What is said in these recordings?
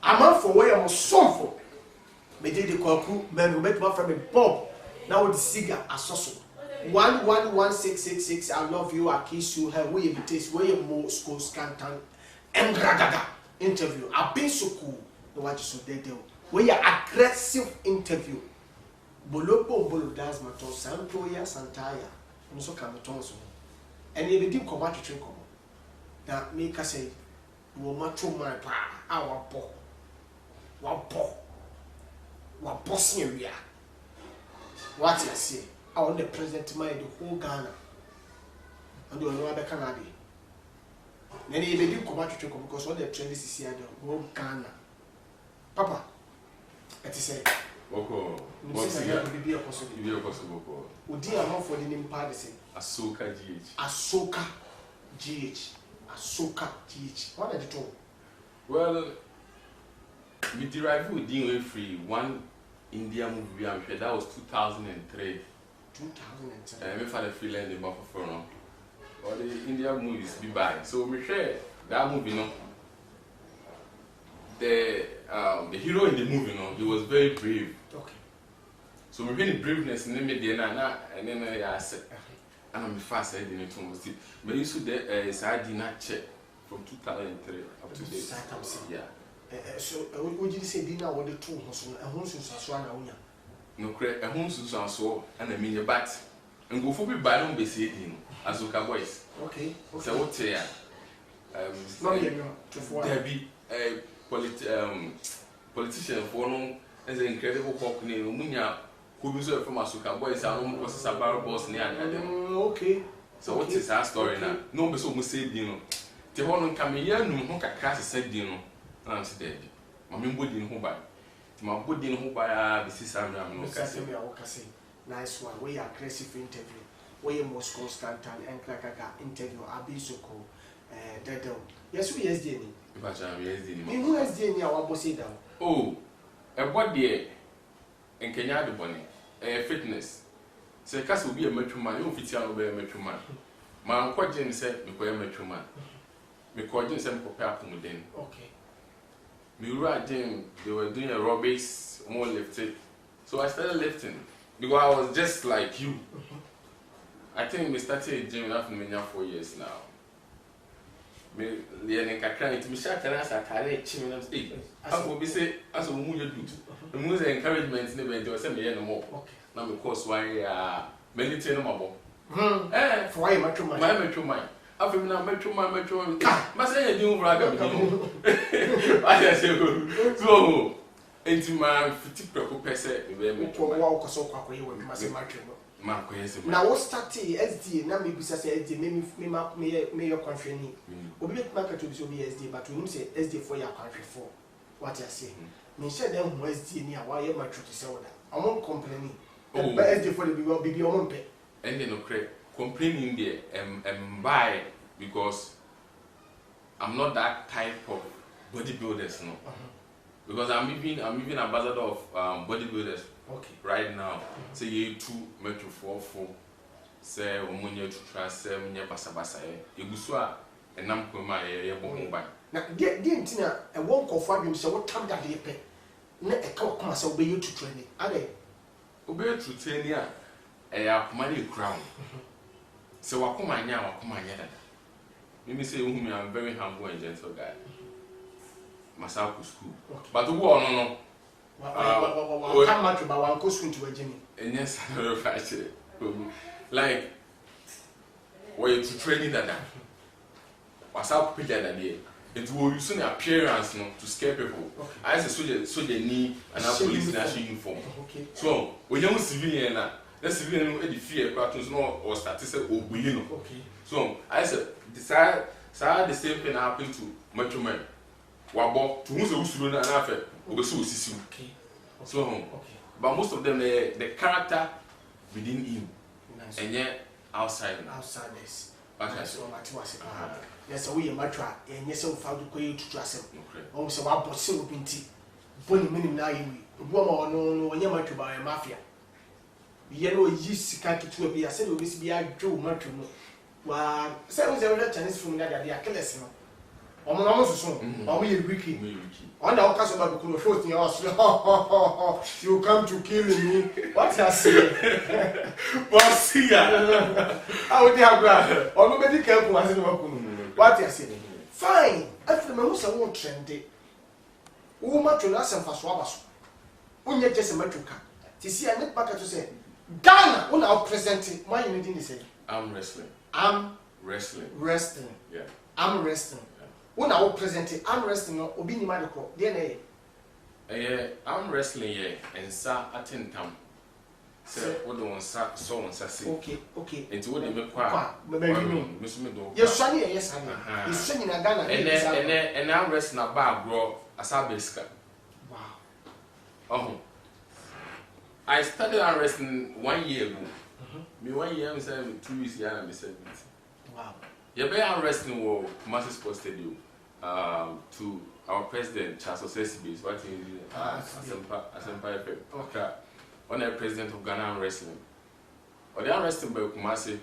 I'm for where I'm so me did the kwaku man make my friend Bob now with the cigar asoso 111666 I love you I kiss you her way it is where you more school scantan and ragaga interview I've been so cool no what you so they do where you aggressive interview bolopo bolo das mato santo ya santaya nso come tonso and you be come to drink come that make us say wo mato man pa our po wa boss area what you say I want the president mind the whole Ghana and you know other Canada then you be come to drink because all the trend is here the whole Ghana papa it is Boko, what's the be possible? Would dear amount for the name party? Ahsoka GH. Ahsoka GH. Ahsoka GH. What are the two? Well, we derived with Dean Free one India movie, I'm sure that was 2003. 2003. I remember the feeling the buffer for now. All the India movies be by. So we share that movie, no. The hero in the movie, he was very brave. Okay. So we really braveness in the media and then I said, I'm fast. I didn't know. But you should I did not check from 2003 up to date. Yeah. So would you say dinner or the two a home since I no correct a home since I saw and I mean your bat and go for me by don't be saying as Azuka boys. Okay. So what's here? There be a politician for no as an incredible company Munya who is from Azuka boys are almost a bar boss near them. Okay. So what is our story now? No, but so we say Dino. The one come here, no one can cast a said Dino. I'm dead. My body in Hubai. My body in Hubai, this is Sam. Nice one. We are aggressive interview. We are most constant and Krakaga interview. I'll be so cool. Yes, we yes, Jenny. If I shall be yes, Jenny. Who has Jenny? Our boss down. Oh, a body and Kenya Bonnie. Fitness. So, Cass will be a metro man. You fit will be a metro man. My uncle James said, "Because a metro man." Because James said, "Prepare for me then." Okay. Me right then, they were doing aerobics, more lifting. So I started lifting because I was just like you. I think we started gym after 4 years now. Me learning kakran it me share as a carry chim na say. As we say as we move do. The most encouragement never do say me no more. Now because why meditate no more. For why metro mind. My metro mind. After me now metro man. But say you do braga me. I say so enti man 50% we me metro. Wa ko so kwakoye we ma say metro. Now what started SD na me bisa say SD me your country ni. Obi bet market to be SD but we say SD for your country for. What you say? Me share them who SD ni why your metro to say that. Among complaining. Oh, SD for the be on pay. And then okay. Complaining there buy because I'm not that type of bodybuilders no. Because I'm even ambassador of bodybuilders. Okay. Right now. Say you 2 metro 4 say omunye to try say munye basa egusu enam kwema ye bon ban. Na dey ntina e won kofo adwem say what time that dey pe. Na e ka okoma say obeyi to training. Ade obeyi to training a akoma dey crown. So wakoma nya dada. Me say I'm very humble and gentle guy. Myself to school. Okay. But who no. How much about one costume to a Jimmy? And yes, like where to training that. What's up with that idea? It will use an appearance to scare people. Okay. I say so they need an police national uniform. Okay. So when you're civilian, the civilian the fear cartoons no or statistics or bullying. Okay. So I said the same thing happened to Metro Man. Wabo to who's a Usulo and after Obesu Sisi. Okay. So okay. But most of them the character within him. Nice. And yet outside this. That's what I was yes, we are matra, and yes, so far to go to trust him. Also, what was so pinty. Bonnie minimum now, woman no, when you're much by a mafia. Yellow yeast can't to be a said, we be a Joe Matron. Well, seven Chinese from that they are careless. Omo no mo so. Omo ye wiki. On the occasion of the first year, you come to kill me. What I say? What's here? How would you have or nobody can go as what I say? Fine. After my house, I won't trend it. Woman to us and for swabas. Only just a metric. To see, I met back to say, Ghana, when I present it, my unity is saying, I'm wrestling. Wrestling. Yeah. I'm wrestling. When I present it, I'm wrestling or being in my call. DNA. I'm wrestling here and sa attend tam. Say what the one so on say. Okay. Into what they make qua. Miss Middle. Yes, Sunny, yes, honey. He's singing a Ghana. And I'm wrestling a bar, bro, as a biscuit. Wow. Oh. I started arm wrestling 1 year ago. Me 1 year, I'm saying 2 weeks, yeah, I'm saying. Wow. Yeah, but I'm wrestling with Master Sports Stadium to our president, Charles Osesibi, what is Asempa FM. Okay. On the president of Ghana Wrestling. Or the wrestling by Kumasi.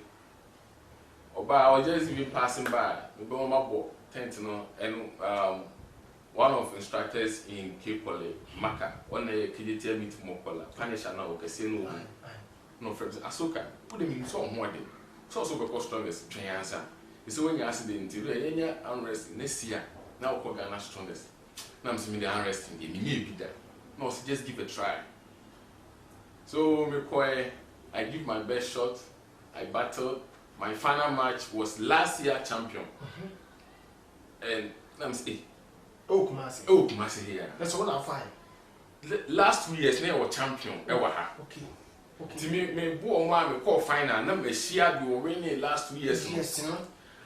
Or by I was just even passing by. We go on my board, tent, and one of instructors in Cape Poly, Maka, on the KDT meet Mokola, Panisha now, Casino, no friends, Asuka, put them in some more day. So also because strongest, Triansa. It's when you ask the interior, unrest next year, now call Ghana strongest. Now I'm seeing the unrest in me, no, so just give a try. So, I give my best shot, I battled. My final match was last year champion. And I'm saying, Oh, Kumasi here. That's all I'm fine. Last 2 years, I was champion. Okay. To me, boy, man, call final. Number share you winning last 2 years. Yes,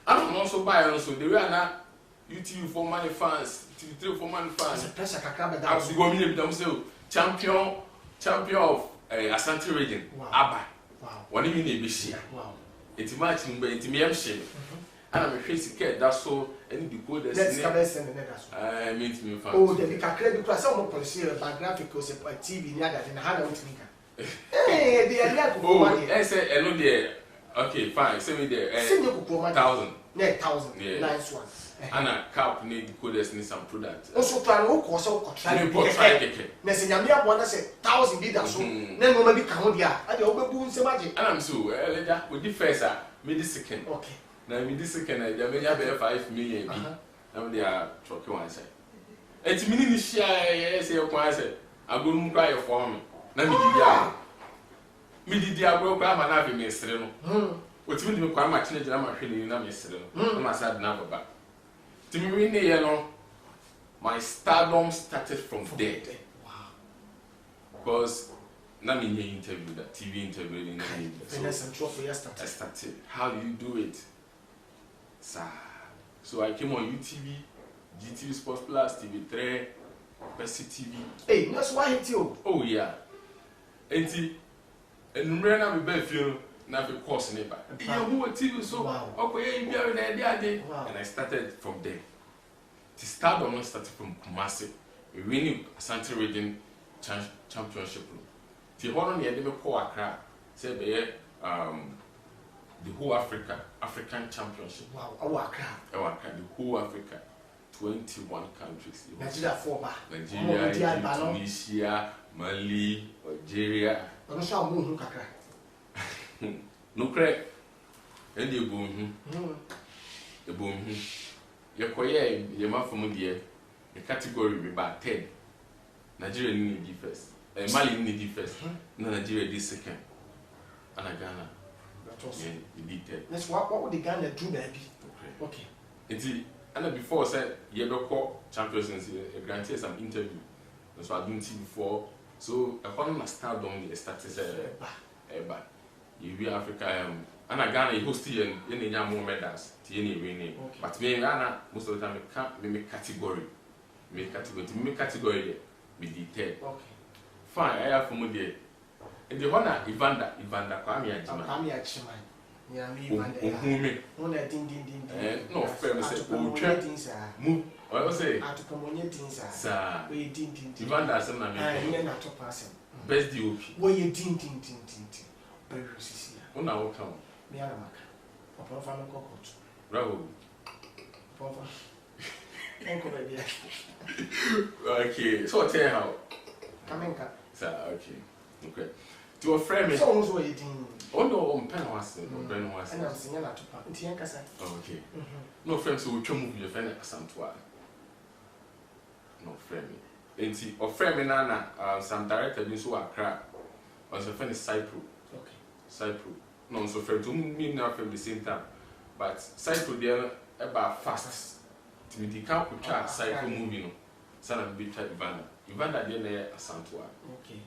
I'm also buying, so they were not YouTube for money fans, TV for money fans. I was going to be champion of Asante region. Abba. Wow. One even a bit. Wow. It's much in the MC. And I'm a face kid, that's so any decoders. Let's come and the next. I mean, to me, oh, the credit because some policy biographic was a TV near that in the hand of Hey, they are not. Oh, I say, I know there. Okay, fine. Send me there. 1,000. Yeah, 1,000. Yeah. Nice one. And a cap need decoders need some product. Also, try to work or try to try. Nessia, one that said 1,000 did that. So, then nobody come here. I don't know so much. And I'm so, with the first, maybe second. Okay. Now, with this second, there may have 5 million. Now they are talking one side. It's meaning share, yes, you're quiet. I'm going to cry for me. Now, me did the abroad, I'm an avenue, Mr. What's meaning to quite much in my feeling, Mr. I said, never back. To me, you know, my stardom started from there. Wow. Because now in your interview, that TV interview, I started. How do you do it? So I came on UTV, GTV Sports Plus, TV3, Bessie TV. Hey, that's why it's you. Oh, yeah. And when I'm a bad feel, now the course neighbor. Yeah, who are TV so? Okay, and I started from there. The stardom started from Kumasi, winning Asante Region Championship. The one on the end of Accra said the whole African Championship. Wow, Accra. The whole Africa, 21 countries. Nigeria 4 Nigeria, Tunisia, Mali, Algeria. I'm not sure I'm Accra. No crack. And you boom. The boom. Your career, your mouth from the category about 10. Nigeria need the first. Mali need the first. Nigeria this second. And Ghana. That's what would the Ghana do, baby? Okay. And before I said, you ever call champions and granted some interview. That's what I didn't see before. So I want to start on the status. You Africa, and Ghana, you host any more medals to any winning. But me, Ghana, most of the time, can't make category. Make category with the 10. Okay. Fine, I have from there. And the honor, Evander, Kwame Achimai. Yeah, me, no, fair, move. I say, I took a money things, sir. We didn't. Evander, some of not to pass him. Best DOP. Where you didn't. When I will come. Me and Mac. Papa, Family Cockle. Bravo. Papa. Okay, so tell how. Kamenka. Sir, okay. To a friend, so almost waiting. Oh no, pen was Ben was. And I'm singing at Tiankasa. Okay. No friends who will come with your friend at Santua. No friend. Ain't he? Or friend, Nana, some director been so a crap. Was a friend is Cypru. Okay. Cypru. No, so friend to me now from the same time. But Cypru, they're about fast. Timothy can't put that Cypru movie. No, son of big type Ivana. Ivana, they're a Santua. Okay.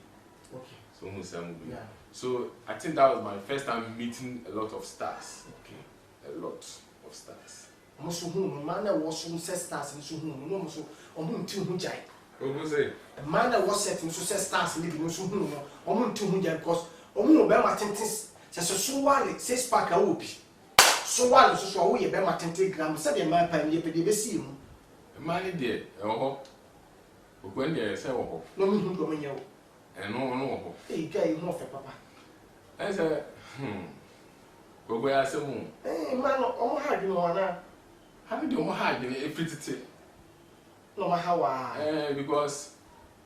Okay. So, almost a movie. Yeah. So, I think that was my first time meeting a lot of stars. Okay. A lot of stars. Almost whom man was some stars and so whom almost on whom jai. What was it? A man that was setting so stars living so whom on to whom because on Bema Tentis says so while says Parker Whoopie. So while so we a Bema Tentigram said a man pay me the see A man did, oh, when they say, oh, no, no, no, and no, hey, guy, more for papa. I said, go where I said, Eh, man, oh, how do you know? how did you hide in a pretty? No matter how Because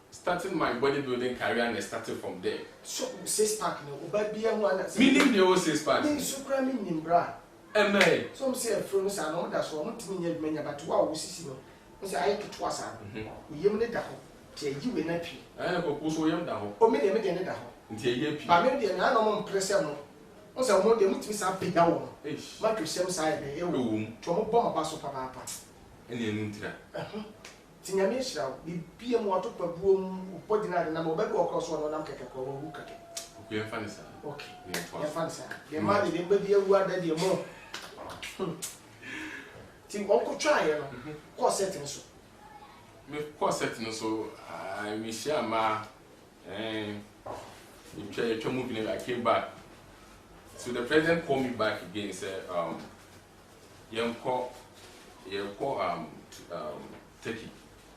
starting my bodybuilding career and I started from there. so says Park no, but be a one Meaning the old says part. so cramming in bra. May. Some say a friend is an order, so I want to mean many about 2 hours. I get was you made that till you will not pay. I propose to him down. O me de me de ne da ho. Until you Ba me de na no pressure no. O se mo de mutimi sa pega wo. Ish. Ma twesem side e wo. To mo bo ma so papa papa. Any nuntra. Tinya me hira bi bia mo to pa buo mu body na de na mo ba bi okro so no nam keke ko wo keke. Okay, funny sir. Okay. Yeah, Ya fan sa. De ma de be bi awu ada de mo. Ti o ko try no. Ko setting so. Me course setting so I miss share ma you try moving I came back. So the president called me back again and said you call Turkey.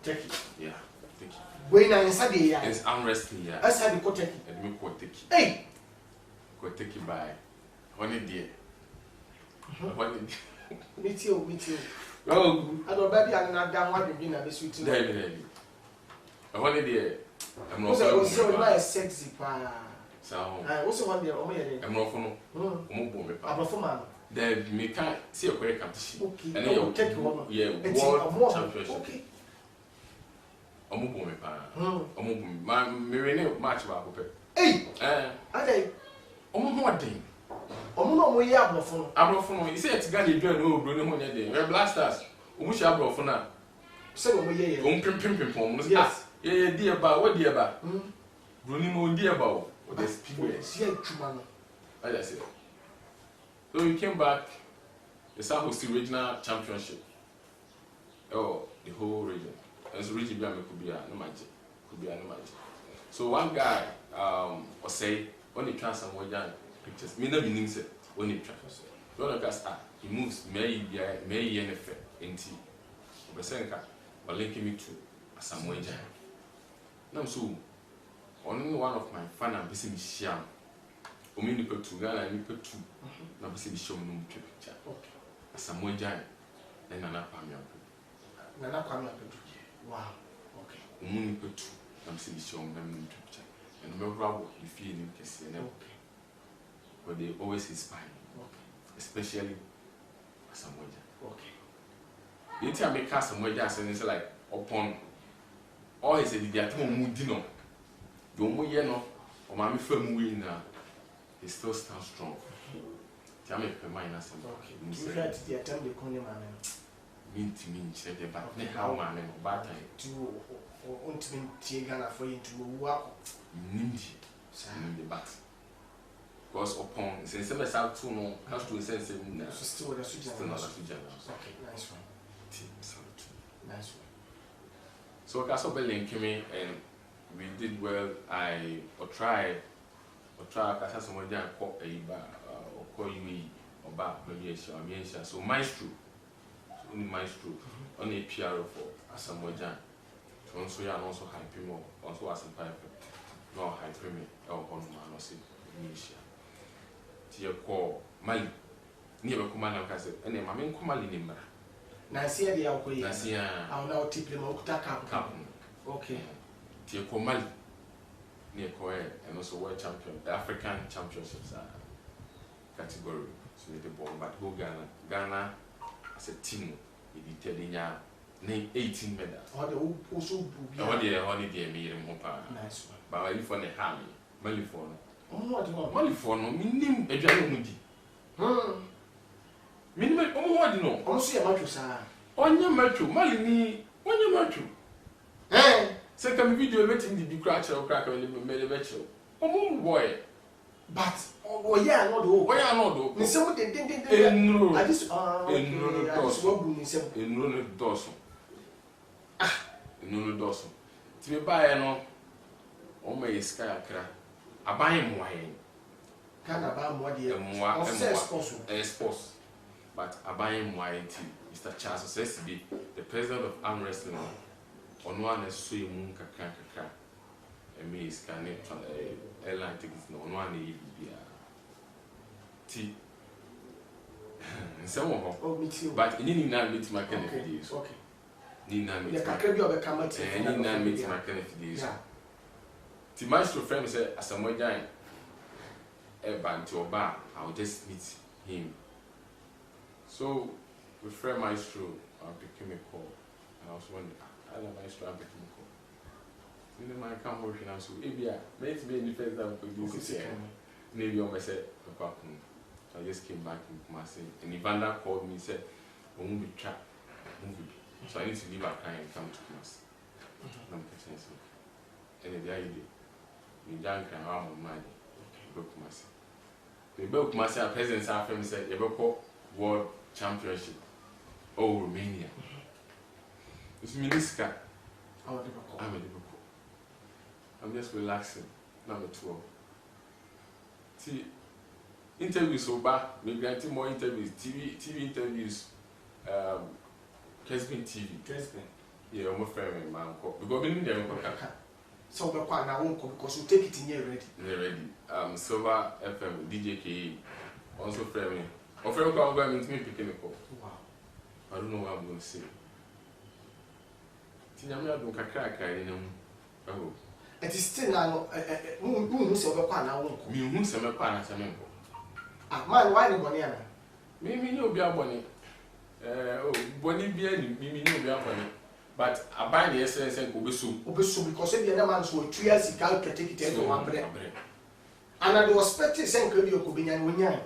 Turkey. Yeah, Turkey. We na inside the ya. It's unrest here. Asa bi ko Turkey. And me call Turkey. Hey. Go Turkey by one day. One Meet you. Oh, I don't baby and not down what you been a bit sweet. David. One day. I'm not so nice sexy pa. So I also want the omere. I'm not for no. Abafoma. Then me can't see a great competition. Okay. And then you take one. Yeah, It's world championship. Okay. Omo me pa. Omo ma me rene match ba ko pe. Hey. Ade. Omo ho den. Omo no mo ye abofo no. Abrofo no, you say it Ghana you no obro ne ho ne den. We blasters. Omo shi abrofo na. Say omo ye ye. Omo pim no. Yes. Yeah, dear ba, what dear ba? Bruni no dear ba. What the speed. See a chuma no. I say. So we came back. The South was the regional championship. Oh, the whole region. And so region could be no magic. So one guy was say only trans and one pictures. Me no meaning say only trans. One of us he moves may NF NT. Obesenka or linking me to a Samoa. Now so only one of my fan and business sham. Omi ni petu Ghana ni petu na bese bi show no picture. Okay. Samoa Jan na Nana Kwame Apedu. Nana Kwame Apedu. Wow. Okay. Omi ni petu na bese bi show no picture. And me bravo the feeling kesi na. Okay. But they always inspire me. Okay. Especially Samoa Jan. Okay. The time I make Samoa Jan say like upon all he said the atom mu di no. The omo ye no o ma me fam wi na. He still stands strong. Tell me, minus and okay. You try to the attempt the corner man. Mean to me, said the back. How man and bad time. To ultimate Tigana for you to work. Ninja, the back. Because upon since I saw two no, has to sense him now. Still a switch. Okay, nice one. Nice one. So Castle Belling came in and we did well. I tried. Kasa someone down call a bar or call you or back maybe a so maestro only maestro on a PR for Samoa Jan. So also you also hype him also as a pipe no hype him or on man or say Nisha. To your call Mali near Kumana Castle and a mamma Kumali Nimba. Nasia dia okoye. Nasia. I will now tip them okuta cap. Okay. Tie ko Mali. Ne ko and also world champion, the African championships category. So the ball but go Ghana as a team it did 18 medals. All the also all the holiday me nice one. But I live for the hammy. Mali for no. Mali for no minim edwale mudi. Minim what no. Also ya match sa. Onya match Mali ni onya match. Say come video meeting the big crack when the match. Boy. But yeah, no do. Why no do? Ni se mo den. No. I just no doso. No doso. Ti me ba no o ma sky akra. Aban mo ayen. Kana ba mo de. Mo sports. But aban mo ayen ti Mr. Charles says be the president of arm wrestling. On one is so moon kakra. And me is can airline tickets no one be T. Some of oh, me too. but in not meet my kind of okay. videos. Okay. Nina meet the kakra be come at and not meet my kind of videos. Yeah. The maestro friend said, as a more giant, a band to a bar, I'll just meet him. So, with friend maestro, I'll pick him a call. And I was wondering, I don't maestro, I'll pick him a call. You know, my come working now, so maybe I made me in the first time produce it. Maybe I said, so I just came back in Kumasi. And Evander called me and said, I won't be trapped. So I need to leave our client and come to Kumasi. I'm catching so. And the idea. We drank and I'm on money. Go Kumasi. The Bel Kumasi, our president, our friend said, you will World Championship. Oh, Romania. It's Miniska. I'm a Liverpool. I'm just relaxing. Number 12. See, interviews so bad. Maybe granting more interviews. TV interviews. Kesbin TV. Kesbin. Yeah, I'm a friend of mine. Because we need them. So we quite now because we take it in here ready. They're ready. Silver FM, DJ KE. Also friend me. Or friend call going to me picking a call. Wow. I don't know what I'm going to say. Tinyamia don't crack oh. It is still now who say we quite now won't. Me who say me quite na me. Ah man, why no money ana? Me no be aboni. Oh, boni bia ni me no be aboni. But I buy the essence and obesu because if the man so 2 years he can take it to one bread. And I was expecting sen ko bi okobenya wonyan.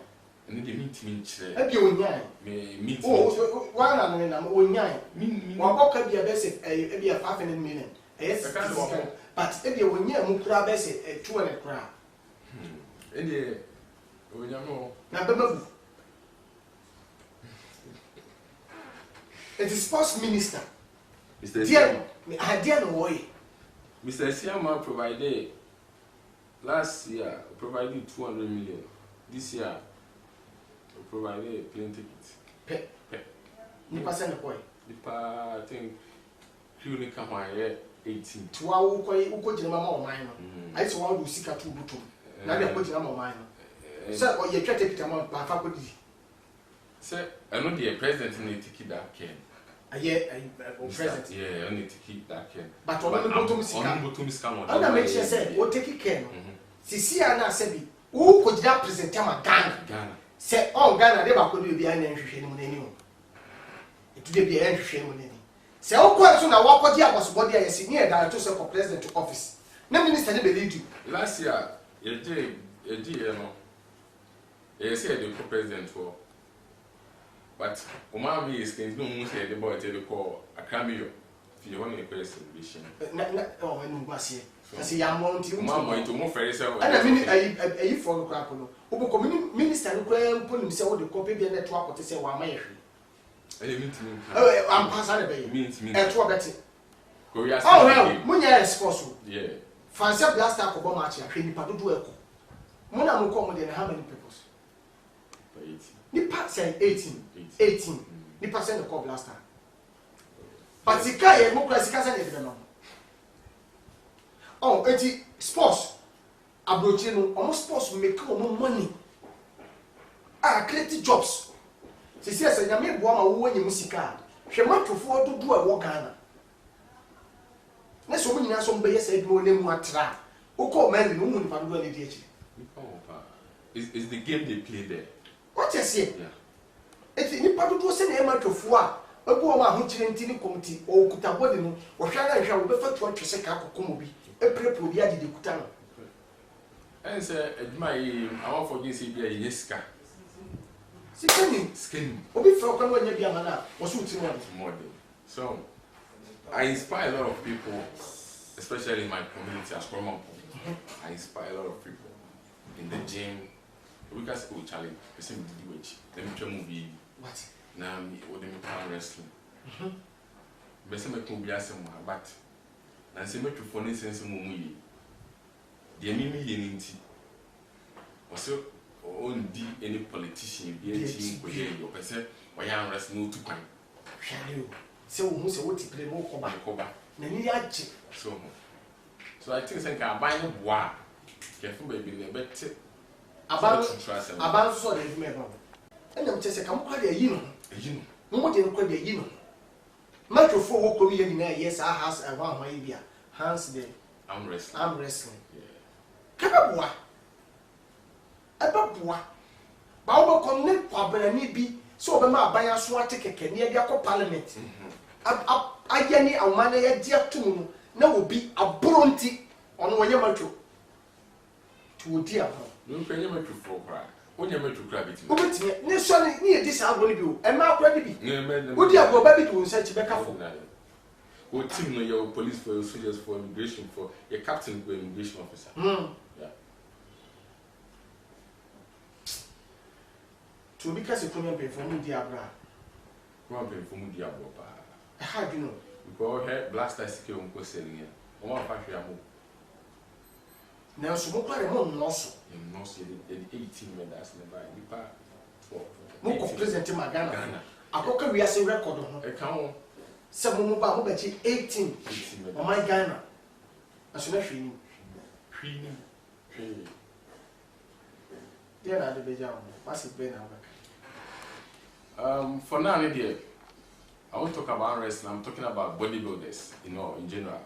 And the meet me chire. E bi wonyan. Me meet. Oh, one and na wonyan. Me wa boka bi be say e bi 500 million. Yes. But e bi wonyan mu kura be say 200 kura. E dey wonyan no. Na bebabu. It is sports minister. Mr. Siama provided last year provided 200 million. This year provided plane tickets. Pe. Nipa send the boy. Nipa I think clinic come here 18. To our uko jina mama o mine no. I say one do sika to butu. Na dey ko jina mama o mine no. Say o ye twa ticket amount ba fa ko di. Say I know the president need ticket that can. President. Yeah, I need to keep that can. But on the bottom scam. And make sure say o take care no. Sisi ana say bi who could that present am Ghana. Say on Ghana dey ba ko do bi an nhwehwe ni mu nani o. Etu dey bi an nhwehwe mu nani. Say o ko so na wa ko di abosbody a yesi ni e director say for president to office. Na minister dey be lead you. Last year, you know. You say the president for but Omami is going to say the boy tell the call a cameo if you want a celebration. Oh, and was here. I say, I'm wanting to move very well. And I mean, a for the crackle. Who minister who put himself the copy be a network to say, why am I? Oh, I'm passing a baby. Means me at what better. Oh, well, Munya is possible. Yeah. Fancy blaster for match, I think you do echo. Mona will come with how many peoples? Nipa say 18. Nipa say the call blaster. But sika ye mo kura sika say ne de no. Oh, eti sports abrochi no, almost sports make omo money. Ah, create jobs. Sisi say nyame bo ma wo nyim sika. hwe matwofo dodo a wo Ghana na so munyina so mbeye say bi ole mu atra wo ko man no mu nipa dodo na di echi is the game they play there. What you say? Yeah. It's nipa dodo se na e matwofo a ebu o ma ho kire ntini committee o kuta body no wo hwa na hwa wo be fa to atwese ka kokomo bi e prepo bi ade de kuta no. And say aduma yi I want for you say bi a yeska. Skinny. Obi fro kwa no nya bi amana wo so uti more. So I inspire a lot of people, especially in my community as Roman. I inspire a lot of people in the gym. We can say, oh, Charlie, the same DDH. Let me try movie. What? Now, what do you call wrestling? But some can be as but now, some to phone in sense of movie. The Mimi Yenity. Also, on any politician, be a team where you person, why I'm wrestling to come. Shadow. So, who's a what to play more cover? Nani achi. So I think I can buy a bois. Careful, baby, a better. About so the member. And I'm just a come quite a you know. What didn't quite a you know. Microphone will be in there. Yes, I has a one idea. Hands there. I'm wrestling. Come up, boy. Bauba connect Pabani be so by a swat ticket near the parliament. I any a man a dear tune. Now will be a bronty on one yamato to a dear. No pay your to for cry. When you're to grab it, Nation near this I'm going to do, and Mark ready. Would you go back to such a backup? What team know your police for your soldiers for immigration for your captain for immigration officer? Yeah. To because you couldn't pay for me, dear bra. Come pay for me, dear Boba. How do you know? Because her blaster skill on selling it. I want to find you. Now, so much also. You know, see the 18 medals in the bag. More present in my Ghana. I could we are saying record on a count. Some more about 18 on my Ghana. I should have seen there are the Bejan. What's it been? For now, dear, I won't talk about wrestling. I'm talking about bodybuilders, you know, in general.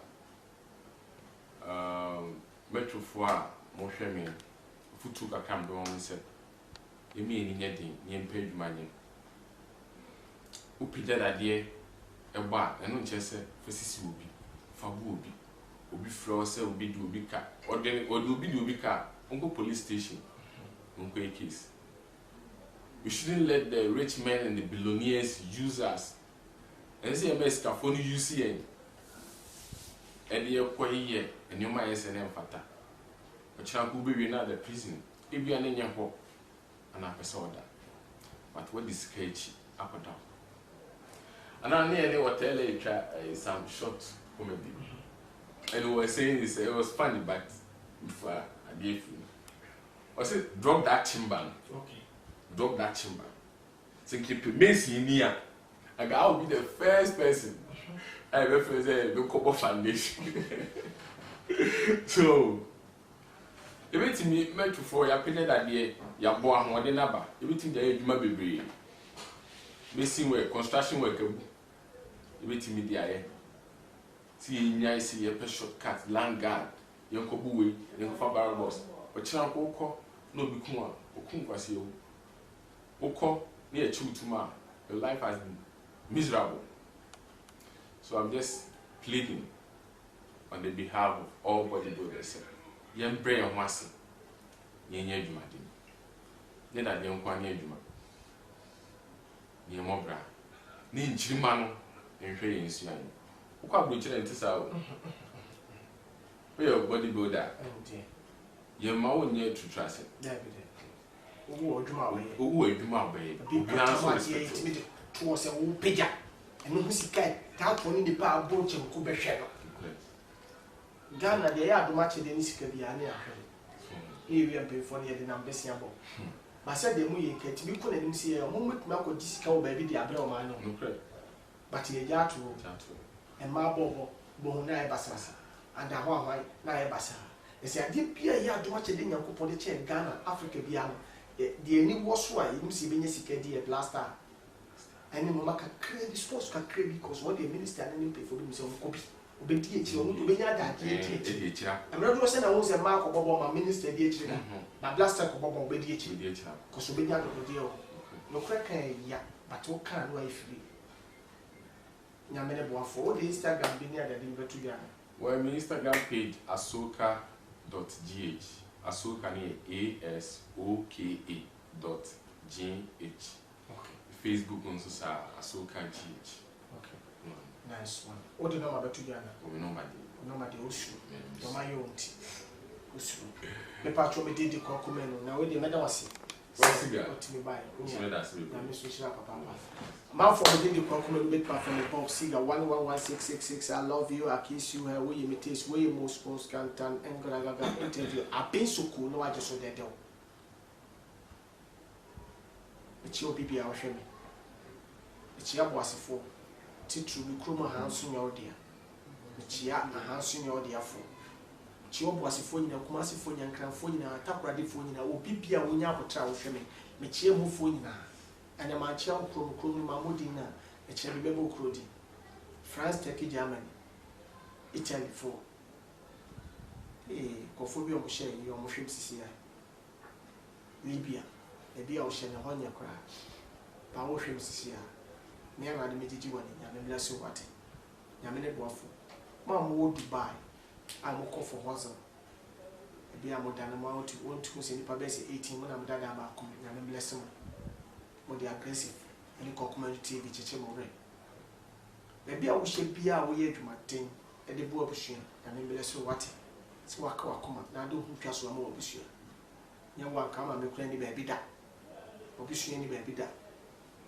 Metro Foa, Moshemi, Futu Kakam Don said, you mean in Yeti, Yen Page Money. Who did that idea? A bar, and no chess, Fessis will be, Fabu will be floor, will be do be car, or do be car, Uncle Police Station, Uncle case. We shouldn't let the rich men and the billionaires use us. And see a mess, Cafoni UCN. And you're quite here, and you might say, Fata. A child will be in the prison. If you are in your home, and I saw that. But what is sketchy up or down? And I nearly what tell you some short comedy. And we were saying this, it was funny, but before I gave you. I said, drop that chimban. Okay. Drop that chimban. So keep it messy in here. I will be the first person. I represent the Copa Foundation. So, everything me meant to for your opinion that day, your boy, and what they number, everything that you might be missing work, construction work, everything me there. See, I see a shortcut, land guard, young Kobuwe, young Fabar boss, but Chan Oko, no Bikuma, Okunquasio. Oko, near Chutuma, your life has been miserable. So I'm just pleading on the behalf of all bodybuilders. Young brain and massy. Yen Yajuma. Then I don't want Yajuma. Near Mobra. Nin Chimano and Shay in Sian. Who can't be chilling this out? We are bodybuilder. Your mouth near to trust it. Who do my baby? Who was a old pigeon. And who see that one in the power boat and Kuba Shadow. Ghana, they are much in the Niskabiania. You pay for the number. But said the Muye Cat, we couldn't see a moment Marco Disco baby, the Abel man. But he a to and Marbo Bonai Bassas and a Hawaii Naibassa. They say, I did be a yard to watch a dinner for the chair Ghana, Africa beyond. The any was why you see Benesika dear blaster. and mama can create the sports can create because what the minister and pay for himself copy obedi echi onu to benya da echi I'm not saying I was a mark of my minister the echi na blaster ko bobo obedi echi because obenya do dey no crack ya but what can no free nyamene boafo the Instagram bi ni ada dey betu ya well my Instagram page asoka.gh asoka ni asoka.gh Facebook also sa Asoka GH. Okay. Nice one. What do you know about Tudiana? We know my Osu. No my own tea. Osu. Me patro me did the cocomelon. Now we the medal was what's the guy? What me buy? That's it. I'm Mr. Papa. Man for me did the cocomelon big part from the pop cigar 111666. I love you, I kiss you, we imitate, we most sports canton and Gragaga interview. I've been so cool, no, I just saw that door. It's your baby, I'll show me. It's your boss for Titru Kruma Hanson your dear. It's ya a Hanson your dear for. It's your boss for you, Kumasi for you, and Cranfoina, Tapradi for you, or Pipia Winya Hotel show me. Mechia Mufuina, and a Machel Krum Mamudina, a cherry bebo crudi. France, Turkey, Germany, Italy for. Cophobia Moshe, your Moshim Sisia. Libya. Ebi a ohye ne honya kra pa wo hwem sisi a me anade metiti wani nyame bless you what nyame ne boafo ma mo Dubai a mo ko for hustle ebi a mo dana mo out want to say nipa be say 18 mo na mo dada ba ko nyame bless mo mo dey aggressive any community bi cheche mo re ebi a wo hye bia wo ye adwumaten e de bo abusua nyame bless you what si waka wakoma na do hu twa so mo abusua nya wa ka ma me kura ni ba bi da obisua ni ba bi da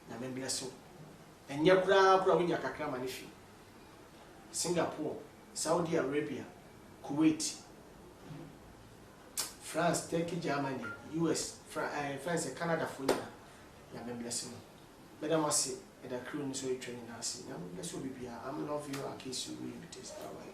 na me bless you enye kura wonya kakra ma ne fi Singapore, Saudi Arabia, Kuwait, France, Turkey, Germany, US, France, Canada for you. Ya me bless you. Madam I say the crew so training us. Ya me bless you be. I'm love you, I kiss you, we be taste. Bye bye.